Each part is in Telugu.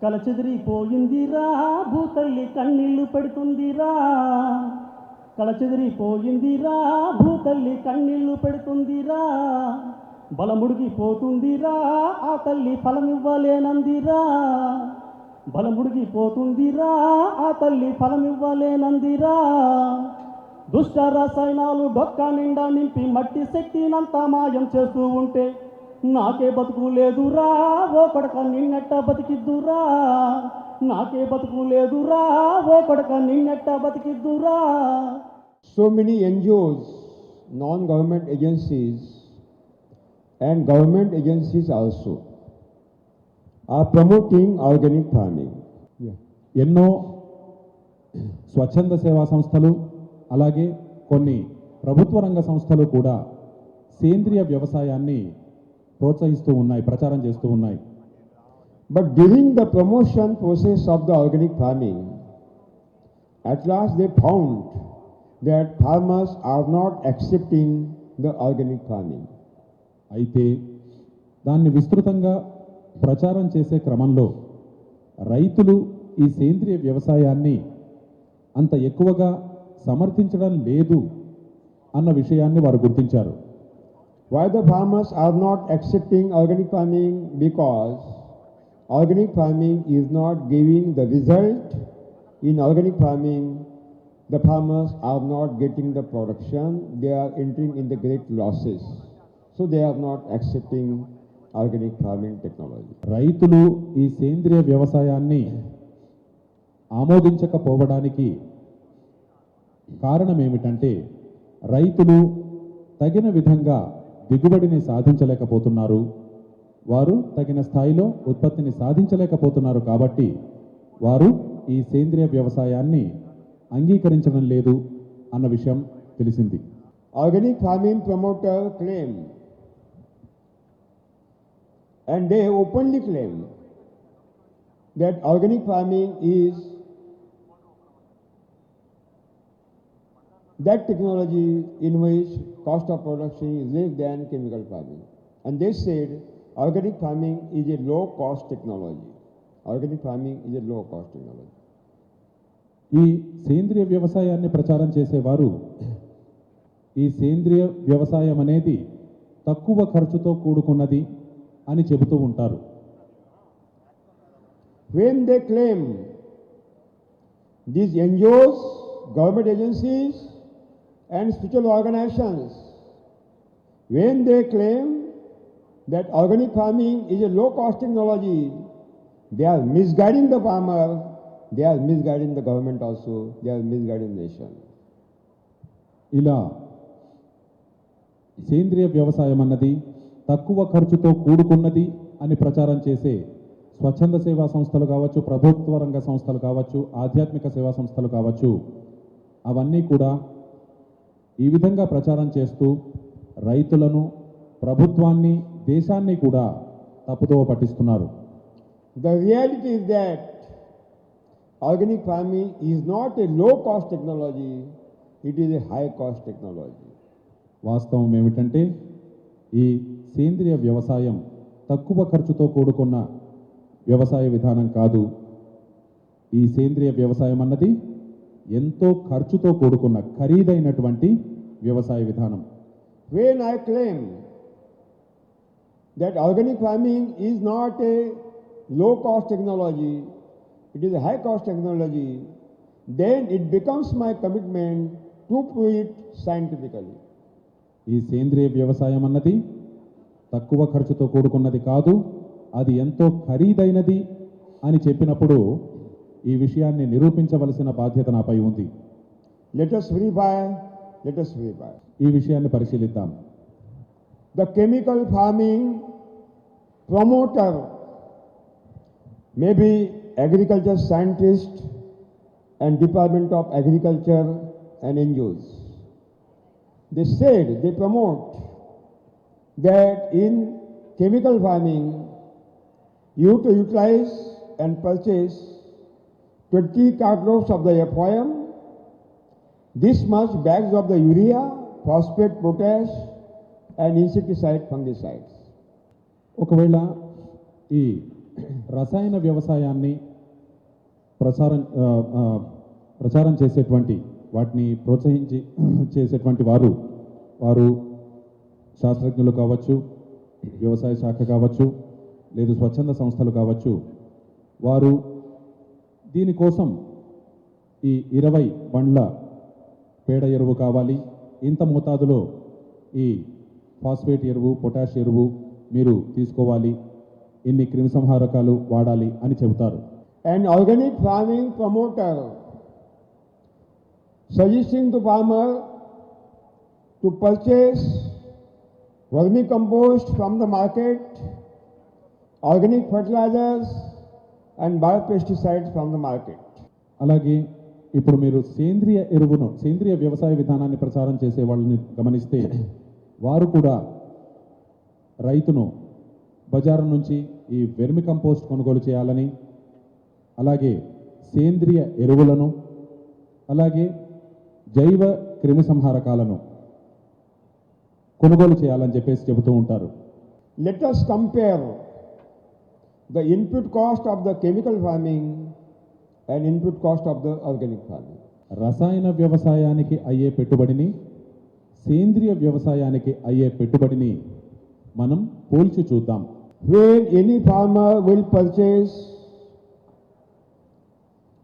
కలచెదిరిపోయిందిరా భూతల్లి కన్నీళ్లు పెడుతుందిరా, కలచెదిరిపోయిందిరా భూతల్లి కన్నీళ్లు పెడుతుందిరా, బలముడిగిపోతుందిరా ఆ తల్లి ఫలమివ్వలేనందిరా, బలముడిగిపోతుందిరా ఆ తల్లి ఫలమివ్వలేనందిరా. దుష్ట రసాయనాలు డొక్కా నిండా నింపి మట్టి శక్తినంతా మాయం చేస్తూ ఉంటే నాకే బతుకు లేదురా ఓ కొడక నిన్నెట్ట బతికిద్దురా, నాకే బతుకు లేదురా ఓ కొడక నిన్నెట్ట బతికిద్దురా. So many NGOs, non-government agencies and government agencies also are promoting organic farming. ఎన్నో స్వచ్ఛంద సేవా సంస్థలు అలాగే కొన్ని ప్రభుత్వ రంగ సంస్థలు కూడా సేంద్రియ వ్యవసాయాన్ని ప్రోత్సహిస్తూ ఉన్నాయి, ప్రచారం చేస్తూ ఉన్నాయి. But during the promotion process of the organic farming, at last they found that farmers are not accepting the organic farming. అయితే దాన్ని విస్తృతంగా ప్రచారం చేసే క్రమంలో రైతులు ఈ సేంద్రియ వ్యవసాయాన్ని అంత ఎక్కువగా సమర్థించడం లేదు అన్న విషయాన్ని వారు గుర్తించారు. Why the farmers are not accepting organic farming? Because organic farming is not giving the result. In organic farming, the farmers are not getting the production. They are entering in the great losses. So they are not accepting organic farming technology. రైతులు ఈ సేంద్రియ వ్యవసాయాన్ని ఆమోదించకపోవడానికి కారణం ఏమిటంటే రైతులు తగిన విధంగా దిగుబడిని సాధించలేకపోతున్నారు, వారు తగిన స్థాయిలో ఉత్పత్తిని సాధించలేకపోతున్నారు. కాబట్టి వారు ఈ సేంద్రియ వ్యవసాయాన్ని అంగీకరించడం లేదు అన్న విషయం తెలిసింది. Organic farming promoter claim, and they openly claim, that organic farming is that technology in which cost of production is less than chemical farming. And they said organic farming is a low cost technology. Organic farming is a low cost technology. ఈ సేంద్రియ వ్యవసాయాన్ని ప్రచారం చేసేవారు ఈ సేంద్రియ వ్యవసాయం అనేది తక్కువ ఖర్చుతో కూడుకున్నది అని చెబుతూ ఉంటారు. When they claim, these NGOs, government agencies and spiritual organizations, when they claim that organic farming is a low cost technology, they are misguiding the farmer, they are misguiding the government also, they are misguiding the nation. ఇలా సేంద్రియ వ్యవసాయం అన్నది తక్కువ ఖర్చుతో కూడుకున్నది అని ప్రచారం చేసే స్వచ్ఛంద సేవా సంస్థలు కావచ్చు, ప్రభుత్వ రంగ సంస్థలు కావచ్చు, ఆధ్యాత్మిక సేవా సంస్థలు కావచ్చు, అవన్నీ కూడా ఈ విధంగా ప్రచారం చేస్తూ రైతులను, ప్రభుత్వాన్ని, దేశాన్ని కూడా తప్పుదోవ పట్టిస్తున్నారు. The reality is that organic farming is not a low cost technology, it is a high cost technology. వాస్తవం ఏమిటంటే ఈ సేంద్రియ వ్యవసాయం తక్కువ ఖర్చుతో కూడుకున్న వ్యవసాయ విధానం కాదు. ఈ సేంద్రియ వ్యవసాయం అన్నది ఎంతో ఖర్చుతో కూడుకున్న ఖరీదైనటువంటి వ్యవసాయ విధానం. When I claim that organic farming is not a low cost technology, it is a high cost technology, then it becomes my commitment to prove it scientifically. ఈ సేంద్రియ వ్యవసాయం అన్నది తక్కువ ఖర్చుతో కూడుకున్నది కాదు, అది ఎంతో ఖరీదైనది అని చెప్పినప్పుడు ఈ విషయాన్ని నిరూపించవలసిన బాధ్యత నాపై ఉంది. Let us verify. ఈ విషయాన్ని పరిశీలిద్దాం. The chemical farming promoter may be agriculture scientist and Department of Agriculture and NGOs. They said, they promote that in chemical farming you have to utilize and purchase 20 cartloads of the FOM, this much bags of the urea, phosphate, potash and insecticide, fungicides. ఒకవేళ ఈ రసాయన వ్యవసాయాన్ని ప్రచారం చేసేటువంటి వాటిని ప్రోత్సహించి చేసేటువంటి వారు శాస్త్రజ్ఞులు కావచ్చు, వ్యవసాయ శాఖ కావచ్చు, లేదు స్వచ్ఛంద సంస్థలు కావచ్చు, వారు దీనికోసం ఈ 20 బండ్ల పేడ ఎరువు కావాలి, ఇంత మోతాదులో ఈ ఫాస్ఫేట్ ఎరువు, పొటాష్ ఎరువు మీరు తీసుకోవాలి, ఇన్ని క్రిమిసంహారకాలు వాడాలి అని చెబుతారు. An organic farming promoter suggesting to farmer to purchase vermicompost from the market, organic fertilizers and biopesticides from the market. అలాగే ఇప్పుడు మీరు సేంద్రియ వ్యవసాయ విధానాన్ని ప్రచారం చేసే వాళ్ళని గమనిస్తే వారు కూడా రైతును బజారు నుంచి ఈ వెర్మి కంపోస్ట్ కొనుగోలు చేయాలని, అలాగే సేంద్రియ ఎరువులను, అలాగే జైవ క్రిమి సంహారకాలను కొనుగోలు చేయాలని చెప్పేసి చెబుతూ ఉంటారు. Let us compare the input cost of the chemical farming and input cost of the organic farming. రసాయన వ్యవసాయానికి అయ్యే పెట్టుబడిని, సేంద్రియ వ్యవసాయానికి అయ్యే పెట్టుబడిని మనం పోల్చి చూద్దాం. When any farmer will purchase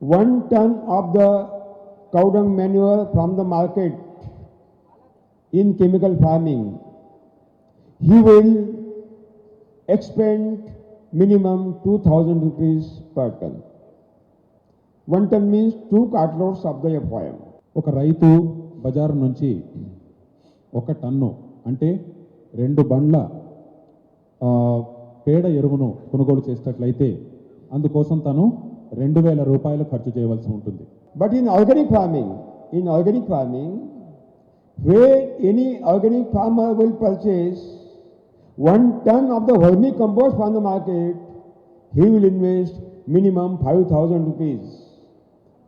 1 ton of the cow dung manure from the market in chemical farming, he will expend minimum 2,000 rupees per ton. 1 ton means 2 cartloads of the FOM. ఒక రైతు బజారు నుంచి 1 టన్ను అంటే 2 బండ్ల పేడ ఎరువును కొనుగోలు చేసినట్లయితే అందుకోసం తను 2,000 రూపాయలు ఖర్చు చేయవలసి ఉంటుంది. But in organic farming, where any organic farmer will purchase 1 ton of the vermicompost from the market, he will invest minimum 5,000 rupees.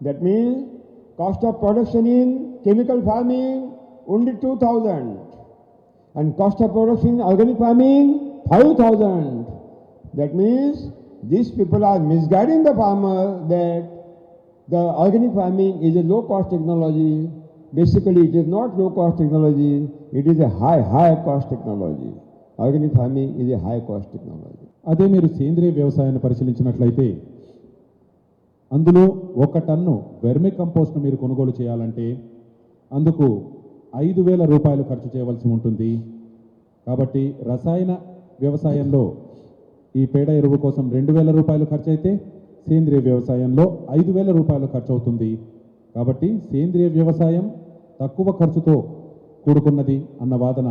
That means cost of production in chemical farming only 2,000 and cost of production in organic farming 5,000. That means these people are misguiding the farmer that the organic farming is a low cost technology. Basically it is not low cost technology, it is a high cost technology. Organic farming is a high cost technology. అదే మీరు సేంద్రియ వ్యవసాయాన్ని పరిశీలించినట్లయితే అందులో 1 టన్ను వెర్మి కంపోస్ట్ను మీరు కొనుగోలు చేయాలంటే అందుకు 5,000 రూపాయలు ఖర్చు చేయవలసి ఉంటుంది. కాబట్టి రసాయన వ్యవసాయంలో ఈ పేడ ఎరువు కోసం 2,000 రూపాయలు ఖర్చు అయితే సేంద్రియ వ్యవసాయంలో 5,000 రూపాయలు ఖర్చు అవుతుంది. కాబట్టి సేంద్రియ వ్యవసాయం తక్కువ ఖర్చుతో కూడుకున్నది అన్న వాదన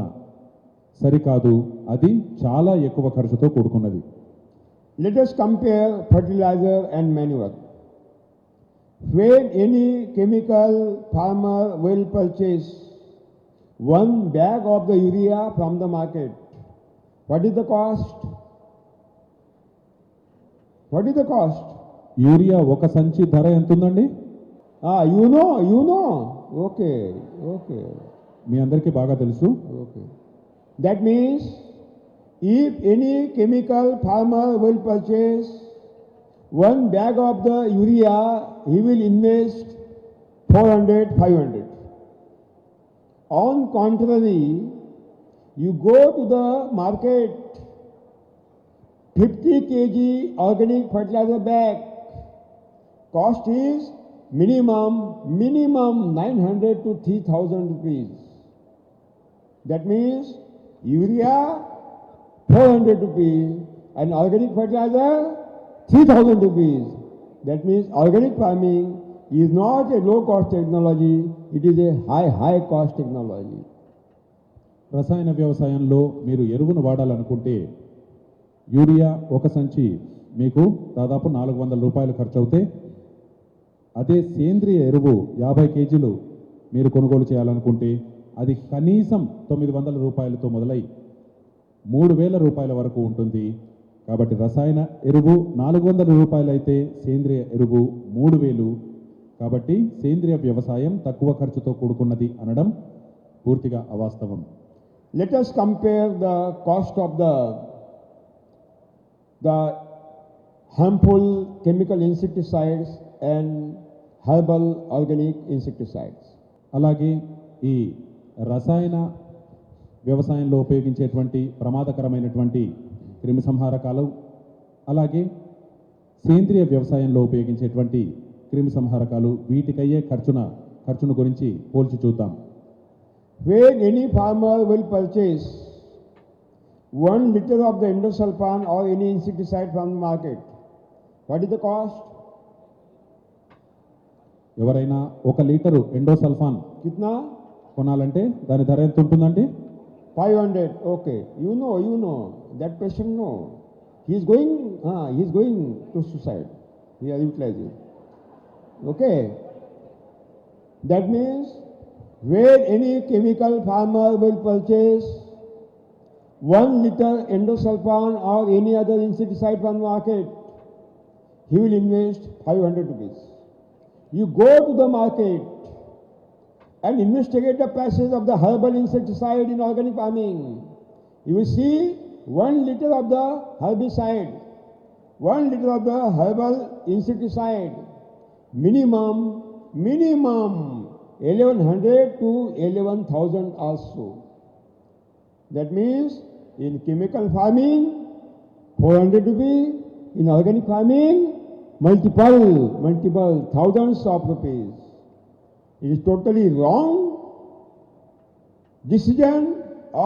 సరికాదు, అది చాలా ఎక్కువ ఖర్చుతో కూడుకున్నది. Let us compare fertilizer and manure. When any chemical farmer will purchase 1 bag of the urea from the market, what is the cost? What is the cost? Urea 1 సంచి ధర ఎంత ఉందండి? You know. Okay. మీ అందరికీ బాగా తెలుసు. Okay. That means if any chemical farmer will purchase 1 bag of the urea, he will invest 400, 500. On contrary, you go to the market, 50 kg organic fertilizer bag, cost is minimum 900 to 3,000 rupees. That means urea 400 rupees and organic fertilizer 3,000 rupees. That means organic farming is not a low cost technology, it is a high cost technology. రసాయన వ్యవసాయంలో మీరు ఎరువును వాడాలనుకుంటే యూరియా 1 సంచి మీకు దాదాపు 400 రూపాయలు ఖర్చు అవుతే, అదే సేంద్రియ ఎరువు 50 కేజీలు మీరు కొనుగోలు చేయాలనుకుంటే అది కనీసం 900 రూపాయలతో మొదలై 3,000 రూపాయల వరకు ఉంటుంది. కాబట్టి రసాయన ఎరువు 400 రూపాయలు అయితే సేంద్రియ ఎరువు 3,000. కాబట్టి సేంద్రియ వ్యవసాయం తక్కువ ఖర్చుతో కూడుకున్నది అనడం పూర్తిగా అవాస్తవం. Let us compare the cost of the harmful chemical insecticides and herbal organic insecticides. అలాగే ఈ రసాయన వ్యవసాయంలో ఉపయోగించేటువంటి ప్రమాదకరమైనటువంటి క్రిమిసంహారకాలు, అలాగే సేంద్రియ వ్యవసాయంలో ఉపయోగించేటువంటి క్రిమిసంహారకాలు, వీటికయ్యే ఖర్చును గురించి పోల్చి చూద్దాం. When any farmer will purchase 1 liter of the endosulfan or any insecticide from the market, what is the cost? ఎవరైనా 1 లీటరు ఎండోసల్ఫాన్ Kitna? కొనాలంటే దాని ధర ఎంత ఉంటుందండి? 500. Okay. You know. That patient know. He's going to suicide. He is utilizing. Okay. That means where any chemical farmer will purchase 1 liter endosulfan or any other insecticide from market, he will invest 500 rupees. You go to the market and investigate the prices of the herbal insecticide in organic farming. You will see 1 liter of the herbicide, 1 liter of the herbal insecticide, minimum 1100 to 11,000 also. That means in chemical farming 400 rupees, in organic farming multiple thousands of rupees. It is totally wrong decision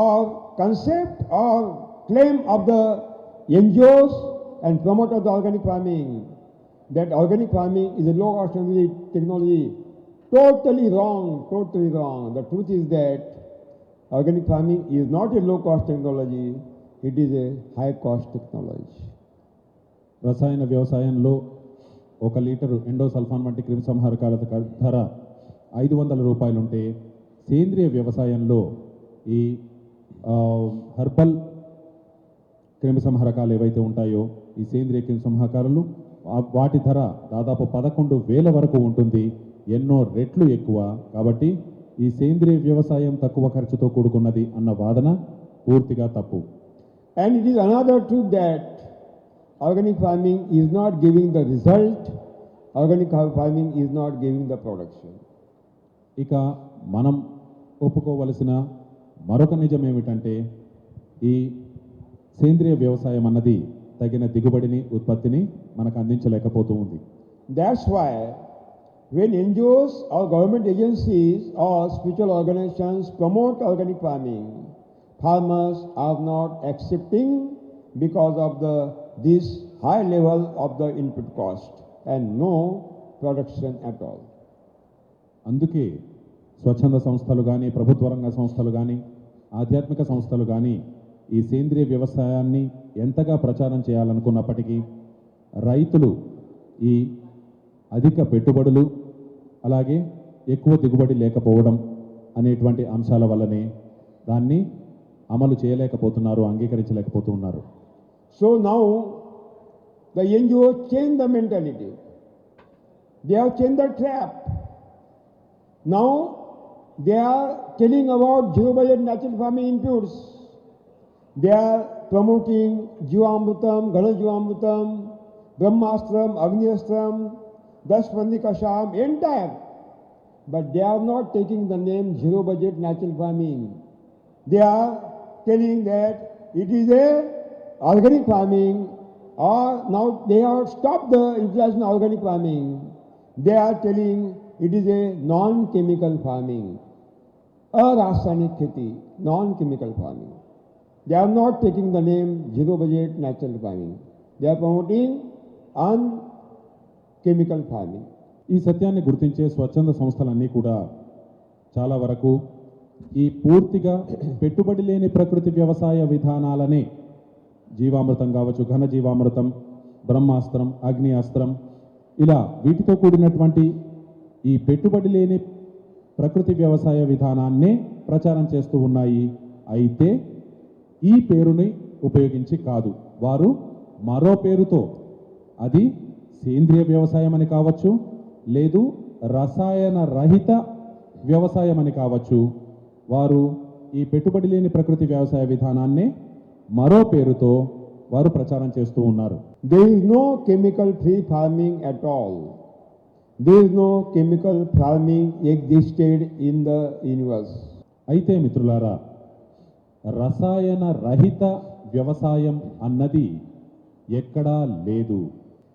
or concept or claim of the NGOs and promoter of the organic farming that organic farming is a low cost technology. Totally wrong. The truth is that organic farming is not a low cost technology, it is a high cost technology. రసాయన వ్యవసాయంలో 1 లీటరు ఎండోసల్ఫాన్ వంటి క్రిమిసంహారకాల ధర 500 రూపాయలుంటే, సేంద్రియ వ్యవసాయంలో ఈ హెర్బల్ క్రిమిసంహారకాలు ఏవైతే ఉంటాయో, ఈ సేంద్రియ క్రిమిసంహారకాలు వాటి ధర దాదాపు 11,000 వరకు ఉంటుంది, ఎన్నో రెట్లు ఎక్కువ. కాబట్టి ఈ సేంద్రియ వ్యవసాయం తక్కువ ఖర్చుతో కూడుకున్నది అన్న వాదన పూర్తిగా తప్పు. And it is another truth that organic farming is not giving the result, organic farming is not giving the production. ఇక మనం ఒప్పుకోవలసిన మరొక నిజం ఏమిటంటే, ఈ సేంద్రియ వ్యవసాయం అన్నది తగిన దిగుబడిని, ఉత్పత్తిని మనకు అందించలేకపోతూ ఉంది. That's why when NGOs or government agencies or spiritual organizations promote organic farming, farmers are not accepting because of this high level of the input cost and no production at all. అందుకే స్వచ్ఛంద సంస్థలు కానీ, ప్రభుత్వ రంగ సంస్థలు కానీ, ఆధ్యాత్మిక సంస్థలు కానీ ఈ సేంద్రియ వ్యవసాయాన్ని ఎంతగా ప్రచారం చేయాలనుకున్నప్పటికీ రైతులు ఈ అధిక పెట్టుబడులు, అలాగే ఎక్కువ దిగుబడి లేకపోవడం అనేటువంటి అంశాల వల్లనే దాన్ని అమలు చేయలేకపోతున్నారు, అంగీకరించలేకపోతున్నారు. So now the NGOs change the mentality. They have changed the trap. Now they are telling about zero budget natural farming inputs. They are promoting Jivamrutam, Ghana Jivamrutam, Brahmastram, Agniastram, Dashpandikasham, entire. But they are not taking the name zero budget natural farming. They are telling that it is a organic farming, or now they have stopped the utilization of organic farming. They are telling it is a non-chemical farming, arasayanik kheti, non-chemical farming. They are not taking the name zero budget natural farming. They are promoting unchemical farming. ఈ సత్యాన్ని గుర్తించే స్వచ్ఛంద సంస్థలన్నీ కూడా చాలా వరకు ఈ పూర్తిగా పెట్టుబడి లేని ప్రకృతి వ్యవసాయ విధానాలనే, జీవామృతం కావచ్చు, ఘన జీవామృతం, బ్రహ్మాస్త్రం, అగ్ని అస్త్రం, ఇలా వీటితో కూడినటువంటి ఈ పెట్టుబడి లేని ప్రకృతి వ్యవసాయ విధానాన్నే ప్రచారం చేస్తూ ఉన్నాయి. అయితే ఈ పేరుని ఉపయోగించి కాదు, వారు మరో పేరుతో, అది సేంద్రియ వ్యవసాయం అని కావచ్చు, లేదు రసాయన రహిత వ్యవసాయం అని కావచ్చు, వారు ఈ పెట్టుబడి లేని ప్రకృతి వ్యవసాయ విధానాన్నే మరో పేరుతో వారు ప్రచారం చేస్తూ ఉన్నారు. There is no chemical free farming at all. There is no chemical farming existed in the universe. అయితే మిత్రులారా, రసాయన రహిత వ్యవసాయం అన్నది ఎక్కడా లేదు.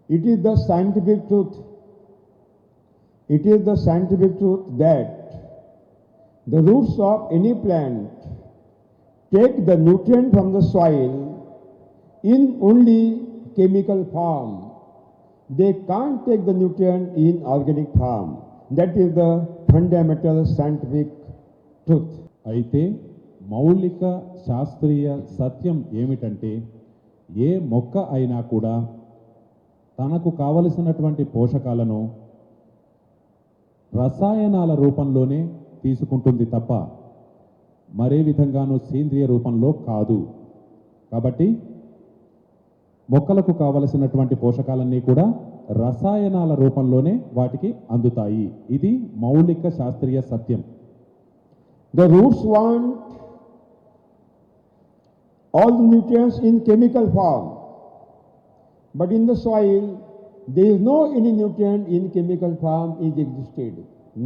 It is the scientific truth. It is the scientific truth that the roots of any plant take the nutrient from the soil in only chemical form. They can't take the nutrient in organic form. That is the fundamental scientific truth. అయితే మౌలిక శాస్త్రీయ సత్యం ఏమిటంటే, ఏ మొక్క అయినా కూడా తనకు కావలసినటువంటి పోషకాలను రసాయనాల రూపంలోనే తీసుకుంటుంది తప్ప మరే విధంగానూ సేంద్రియ రూపంలో కాదు. కాబట్టి మొక్కలకు కావలసినటువంటి పోషకాలన్నీ కూడా రసాయనాల రూపంలోనే వాటికి అందుతాయి. ఇది మౌలిక శాస్త్రీయ సత్యం. The roots want all the nutrients in chemical form, but in the soil there is no any nutrient in chemical form is existed.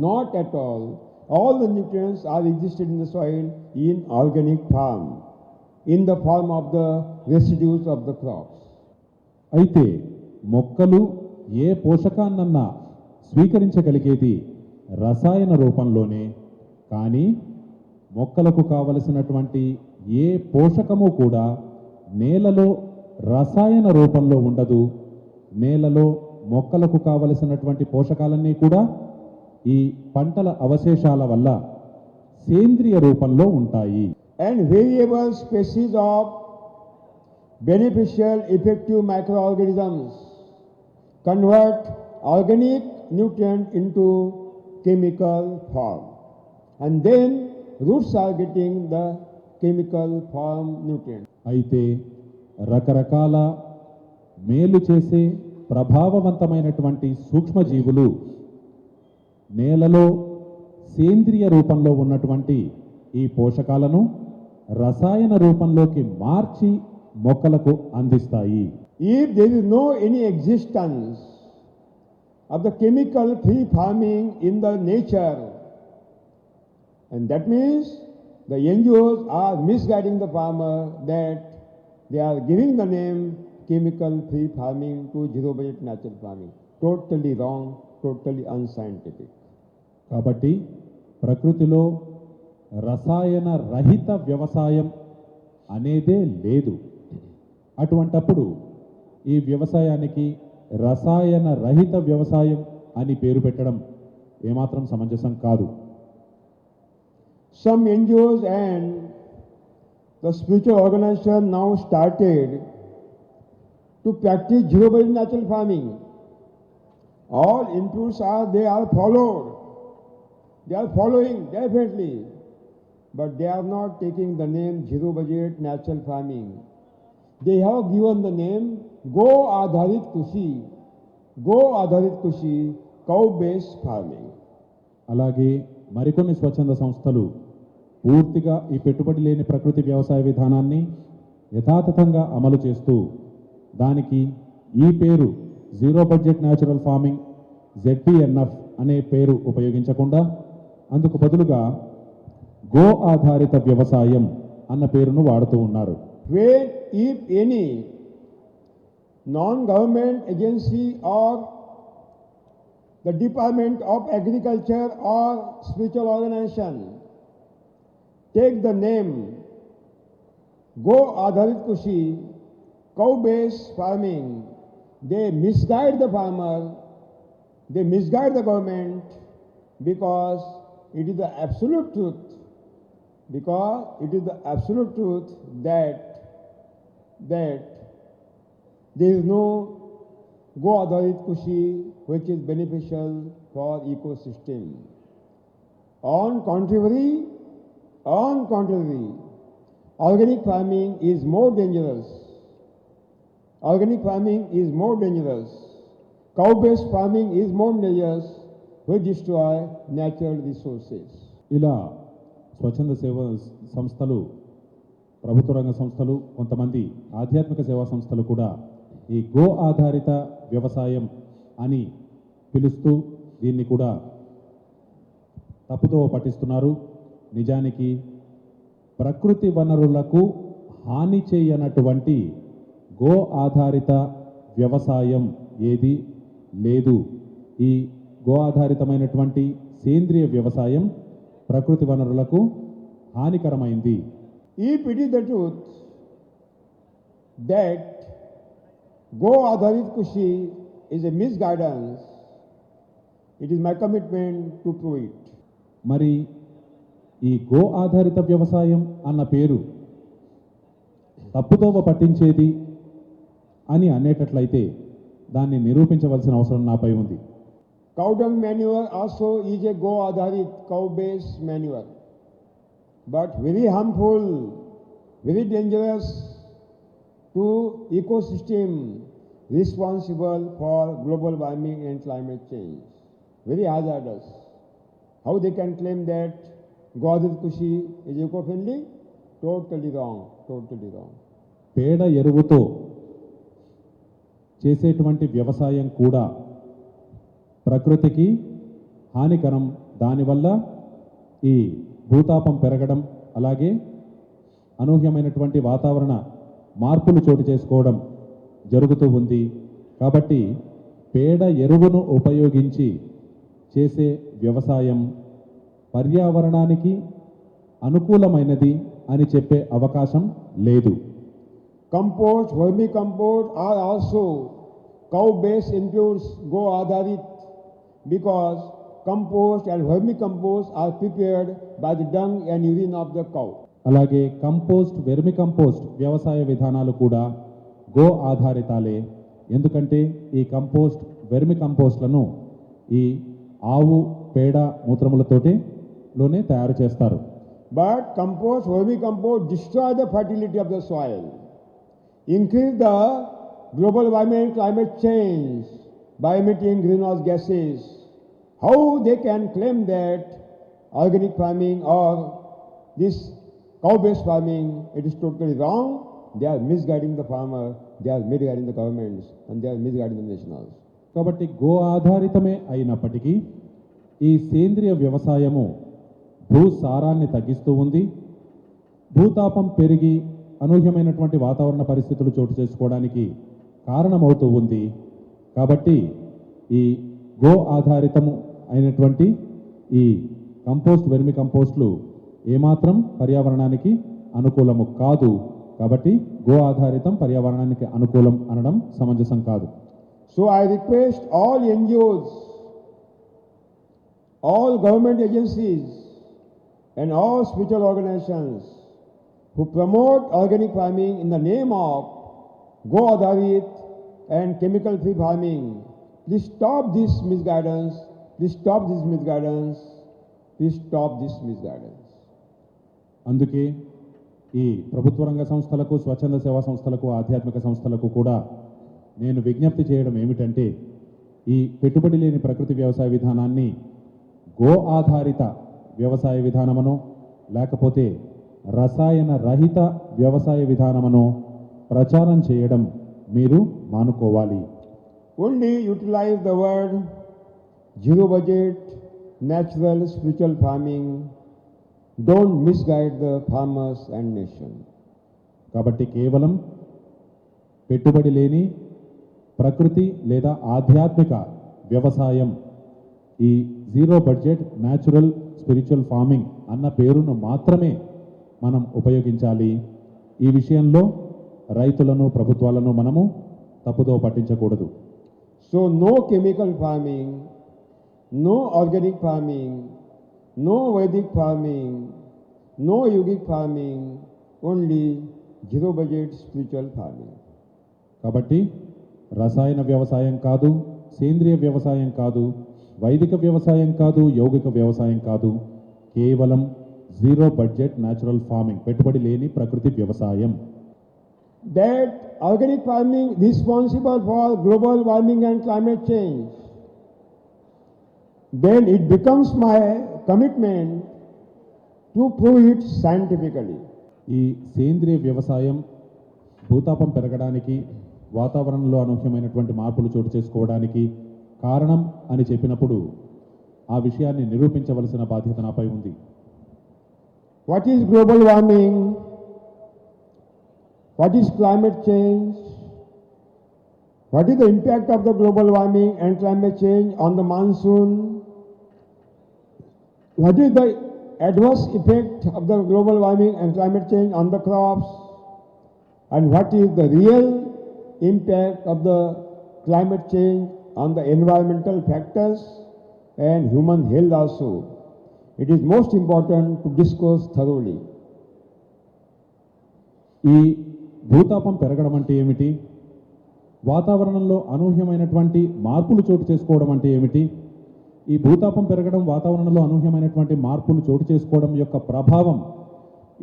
Not at all. All the nutrients are existed in the soil in organic form, in the form of the residues of the crops. అయితే మొక్కలు ఏ పోషకాన్నన్నా స్వీకరించగలిగేది రసాయన రూపంలోనే. కానీ మొక్కలకు కావలసినటువంటి ఏ పోషకము కూడా నేలలో రసాయన రూపంలో ఉండదు. నేలలో మొక్కలకు కావలసినటువంటి పోషకాలన్నీ కూడా ఈ పంటల అవశేషాల వల్ల సేంద్రియ రూపంలో ఉంటాయి. And variable species of beneficial effective microorganisms convert organic nutrient into chemical form, and then roots are getting the chemical form nutrient. అయితే రకరకాల మేలు చేసే ప్రభావవంతమైనటువంటి సూక్ష్మజీవులు నేలలో సేంద్రియ రూపంలో ఉన్నటువంటి ఈ పోషకాలను రసాయన రూపంలోకి మార్చి మొక్కలకు అందిస్తాయి. If there is no any existence of the chemical free farming in the nature, and that means the NGOs are misguiding the farmer that they are giving the name chemical free farming to zero budget natural farming. Totally wrong, totally unscientific. కాబట్టి ప్రకృతిలో రసాయన రహిత వ్యవసాయం అనేదే లేదు. అటువంటప్పుడు ఈ వ్యవసాయానికి రసాయన రహిత వ్యవసాయం అని పేరు పెట్టడం ఏమాత్రం సమంజసం కాదు. Some NGOs and the spiritual organization now started to practice zero budget natural farming. All inputs they are followed. They are following definitely, but they are not taking the name zero budget natural farming. They have given the name Go Adharit Kushi, cow-based farming. అలాగే మరికొన్ని స్వచ్ఛంద సంస్థలు పూర్తిగా ఈ పెట్టుబడి లేని ప్రకృతి వ్యవసాయ విధానాన్ని యథాతథంగా అమలు చేస్తూ దానికి ఈ పేరు zero budget natural farming ZBNF అనే పేరు ఉపయోగించకుండా అందుకు బదులుగా గో ఆధారిత వ్యవసాయం అన్న పేరును వాడుతూ ఉన్నారు. When, if any, non-government agency or the Department of Agriculture or spiritual organization take the name Go Adharit Kushi, cow-based farming, they misguide the farmer, they misguide the government, because it is the absolute truth, that there is no Go Adharit Kushi which is beneficial for ecosystem. On contrary, organic farming is more dangerous. Cow-based farming is more dangerous, which destroy natural resources. ఇలా స్వచ్ఛంద సేవ సంస్థలు ప్రభుత్వ రంగ సంస్థలు, కొంతమంది ఆధ్యాత్మిక సేవా సంస్థలు కూడా ఈ గో ఆధారిత వ్యవసాయం అని పిలుస్తూ దీన్ని కూడా తప్పుతో పట్టిస్తున్నారు. నిజానికి ప్రకృతి వనరులకు హాని చేయనటువంటి గో ఆధారిత వ్యవసాయం ఏది లేదు. ఈ గో ఆధారితమైనటువంటి సేంద్రియ వ్యవసాయం ప్రకృతి వనరులకు హానికరమైంది. If it is the truth that Go Adharit Kushi is a misguidance, it is my commitment to prove it. మరి ఈ గో ఆధారిత వ్యవసాయం అన్న పేరు తప్పుదోవ పట్టించేది అని అనేటట్లయితే దాన్ని నిరూపించవలసిన అవసరం నాపై ఉంది. Cow dung manure also is a Go Adharit cow-based manure, but very harmful, very dangerous to ecosystem responsible for global warming and climate change. Very hazardous. How they can claim that Go Adharit Kushi is eco-friendly? Totally wrong. Totally wrong. పేడ ఎరువుతో చేసేటువంటి వ్యవసాయం కూడా ప్రకృతికి హానికరం. దానివల్ల ఈ భూతాపం పెరగడం, అలాగే అనూహ్యమైనటువంటి వాతావరణ మార్పులు చోటు చేసుకోవడం జరుగుతూ ఉంది. కాబట్టి పేడ ఎరువును ఉపయోగించి చేసే వ్యవసాయం పర్యావరణానికి అనుకూలమైనది అని చెప్పే అవకాశం లేదు. Compost, vermicompost are also cow-based inputs, Go Adharit, because compost and vermicompost are prepared by the dung and urine of the cow. అలాగే కంపోస్ట్, వెర్మి కంపోస్ట్ వ్యవసాయ విధానాలు కూడా గో ఆధారితాలే. ఎందుకంటే ఈ కంపోస్ట్, వెర్మి కంపోస్ట్లను ఈ ఆవు పేడ మూత్రములతోనే తయారు చేస్తారు. But compost, vermicompost destroy the fertility of the soil, increase the global warming and climate change by emitting greenhouse gases. How they can claim that organic farming or this cow-based farming, it is totally wrong. They are misguiding the farmer, they are misguiding the governments, and they are misguiding the nationals. కాబట్టి గో ఆధారితమే అయినప్పటికీ ఈ సేంద్రియ వ్యవసాయము భూసారాన్ని తగ్గిస్తూ ఉంది. భూతాపం పెరిగి అనూహ్యమైనటువంటి వాతావరణ పరిస్థితులు చోటు చేసుకోవడానికి కారణమవుతూ ఉంది. కాబట్టి ఈ గో ఆధారితము అయినటువంటి ఈ కంపోస్ట్, వెర్మి కంపోస్ట్లు ఏమాత్రం పర్యావరణానికి అనుకూలము కాదు. కాబట్టి గో ఆధారితం పర్యావరణానికి అనుకూలం అనడం సమంజసం కాదు. So I request all NGOs, all government agencies, and all spiritual organizations who promote organic farming in the name of Go Adharit and chemical-free farming, please stop this misguidance. Please stop this misguidance. Please stop this misguidance. అందుకే ఈ ప్రభుత్వ రంగ సంస్థలకు, స్వచ్ఛంద సేవా సంస్థలకు, ఆధ్యాత్మిక సంస్థలకు కూడా నేను విజ్ఞప్తి చేయడం ఏమిటంటే, ఈ పెట్టుబడి లేని ప్రకృతి వ్యవసాయ విధానాన్ని గో ఆధారిత వ్యవసాయ విధానమనో లేకపోతే రసాయన రహిత వ్యవసాయ విధానమనో ప్రచారం చేయడం మీరు మానుకోవాలి. Only utilize the word zero budget, natural, spiritual farming. Don't misguide the farmers and nation. కాబట్టి కేవలం పెట్టుబడి లేని ప్రకృతి లేదా ఆధ్యాత్మిక వ్యవసాయం, ఈ zero budget, natural, spiritual farming అన్న పేరును మాత్రమే మనం ఉపయోగించాలి. ఈ విషయంలో రైతులను, ప్రభుత్వాలను మనము తప్పుదో పట్టించకూడదు. So no chemical farming, no organic farming, no Vedic farming, no yogic farming, only zero budget spiritual farming. కాబట్టి రసాయన వ్యవసాయం కాదు, సేంద్రియ వ్యవసాయం కాదు, వైదిక వ్యవసాయం కాదు, యౌగిక వ్యవసాయం కాదు, కేవలం జీరో బడ్జెట్ న్యాచురల్ ఫార్మింగ్, పెట్టుబడి లేని ప్రకృతి వ్యవసాయం. That organic farming responsible for global warming and climate change, then it becomes my commitment to prove it scientifically. ఈ సేంద్రియ వ్యవసాయం భూతాపం పెరగడానికి, వాతావరణంలో అనూహ్యమైనటువంటి మార్పులు చోటు చేసుకోవడానికి కారణం అని చెప్పినప్పుడు ఆ విషయాన్ని నిరూపించవలసిన బాధ్యత నాపై ఉంది. What is global warming? What is climate change? What is the impact of the global warming and climate change on the monsoon? What is the adverse effect of the global warming and climate change on the crops? And what is the real impact of the climate change on the environmental factors and human health also? It is most important to discuss thoroughly. ఈ భూతాపం పెరగడం అంటే ఏమిటి, వాతావరణంలో అనూహ్యమైనటువంటి మార్పులు చోటు చేసుకోవడం అంటే ఏమిటి, ఈ భూతాపం పెరగడం, వాతావరణంలో అనూహ్యమైనటువంటి మార్పులు చోటు చేసుకోవడం యొక్క ప్రభావం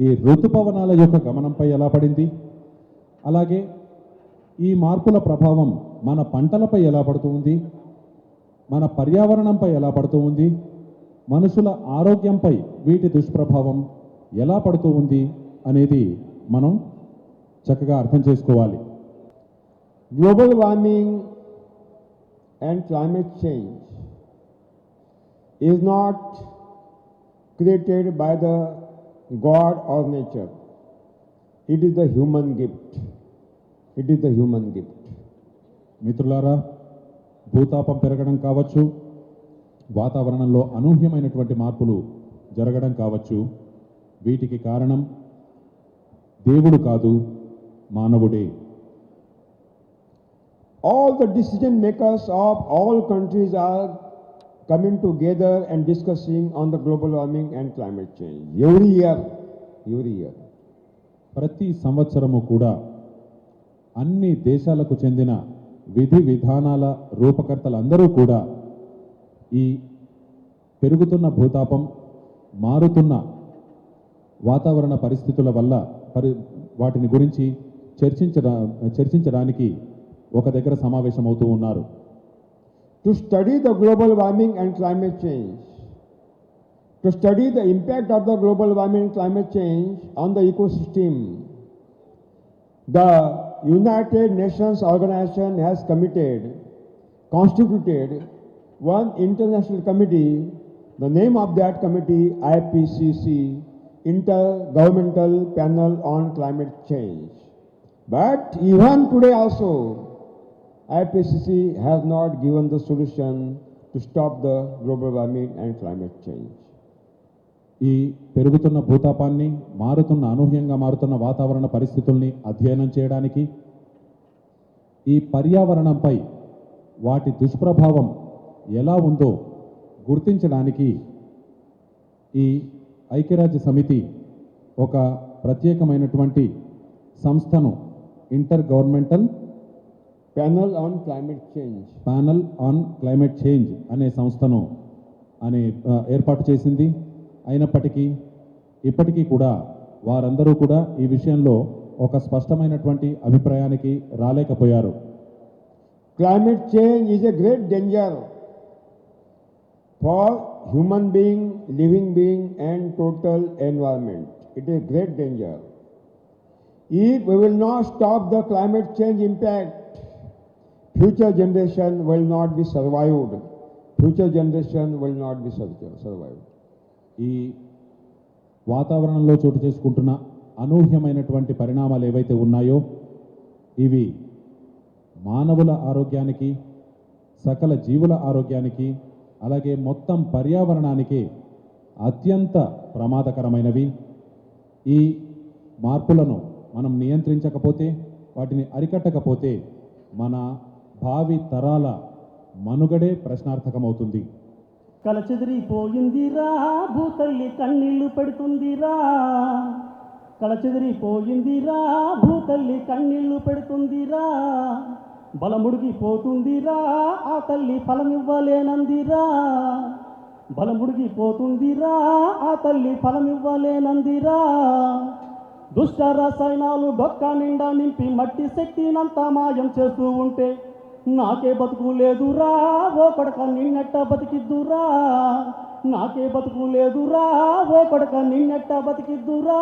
ఈ ఋతుపవనాల యొక్క గమనంపై ఎలా పడింది, అలాగే ఈ మార్పుల ప్రభావం మన పంటలపై ఎలా పడుతూ ఉంది, మన పర్యావరణంపై ఎలా పడుతూ ఉంది, మనుషుల ఆరోగ్యంపై వీటి దుష్ప్రభావం ఎలా పడుతూ ఉంది అనేది మనం చక్కగా అర్థం చేసుకోవాలి. Global warming and climate change is not created by the God or nature. It is the human gift. It is the human gift. మిత్రులారా, భూతాపం పెరగడం కావచ్చు, వాతావరణంలో అనూహ్యమైనటువంటి మార్పులు జరగడం కావచ్చు, వీటికి కారణం దేవుడు కాదు, మానవుడే. All the decision makers of all countries are coming together and discussing on the global warming and climate change every year. ప్రతి సంవత్సరము కూడా అన్ని దేశాలకు చెందిన విధి విధానాల రూపకర్తలందరూ కూడా ఈ పెరుగుతున్న భూతాపం, మారుతున్న వాతావరణ పరిస్థితుల వల్ల వాటిని గురించి చర్చించడానికి ఒక దగ్గర సమావేశమవుతూ ఉన్నారు. To study the global warming and climate change, to study the impact of the global warming and climate change on the ecosystem, the United Nations organization has constituted one international committee. The name of that committee, IPCC, Intergovernmental Panel on Climate Change. But even today also, IPCC has not given the solution to stop the global warming and climate change. ఈ పెరుగుతున్న భూతాపాన్ని, అనూహ్యంగా మారుతున్న వాతావరణ పరిస్థితుల్ని అధ్యయనం చేయడానికి, ఈ పర్యావరణంపై వాటి దుష్ప్రభావం ఎలా ఉందో గుర్తించడానికి ఈ ఐక్యరాజ్య సమితి ఒక ప్రత్యేకమైనటువంటి సంస్థను, inter governmental Panel on Climate Change అనే సంస్థను ఏర్పాటు చేసింది. అయినప్పటికీ ఇప్పటికీ కూడా వారందరూ కూడా ఈ విషయంలో ఒక స్పష్టమైనటువంటి అభిప్రాయానికి రాలేకపోయారు. Climate change is a great danger for human being, living being and total environment. It is a great danger. If we will not stop the climate change impact, future generation will not be survived. Future generation will not be survived. ఈ వాతావరణంలో చోటు చేసుకుంటున్న అనూహ్యమైనటువంటి పరిణామాలు ఏవైతే ఉన్నాయో ఇవి మానవుల ఆరోగ్యానికి, సకల జీవుల ఆరోగ్యానికి, అలాగే మొత్తం పర్యావరణానికి అత్యంత ప్రమాదకరమైనవి. ఈ మార్పులను మనం నియంత్రించకపోతే, వాటిని అరికట్టకపోతే మన భావి తరాల మనుగడే ప్రశ్నార్థకమవుతుంది. కలచెదిరిపోయిందిరా భూతల్లి కన్నీళ్లు పెడుతుందిరా, కలచెదిరిపోయిందిరా భూతల్లి కన్నీళ్లు పెడుతుందిరా, బలముడిగిపోతుందిరా ఆ తల్లి ఫలమివ్వలేనందిరా, బలముడిగిపోతుందిరా ఆ తల్లి ఫలమివ్వలేనందిరా. దుష్ట రసాయనాలు డొక్కా నిండా నింపి మట్టి శక్తినంతా మాయం చేస్తూ ఉంటే నాకే బతుకు లేదురా ఓ కొడక నిన్నెట్ట బతికిద్దురా, నాకే బతుకు లేదురా ఓ కొడక నిన్నెట్ట బతికిద్దురా.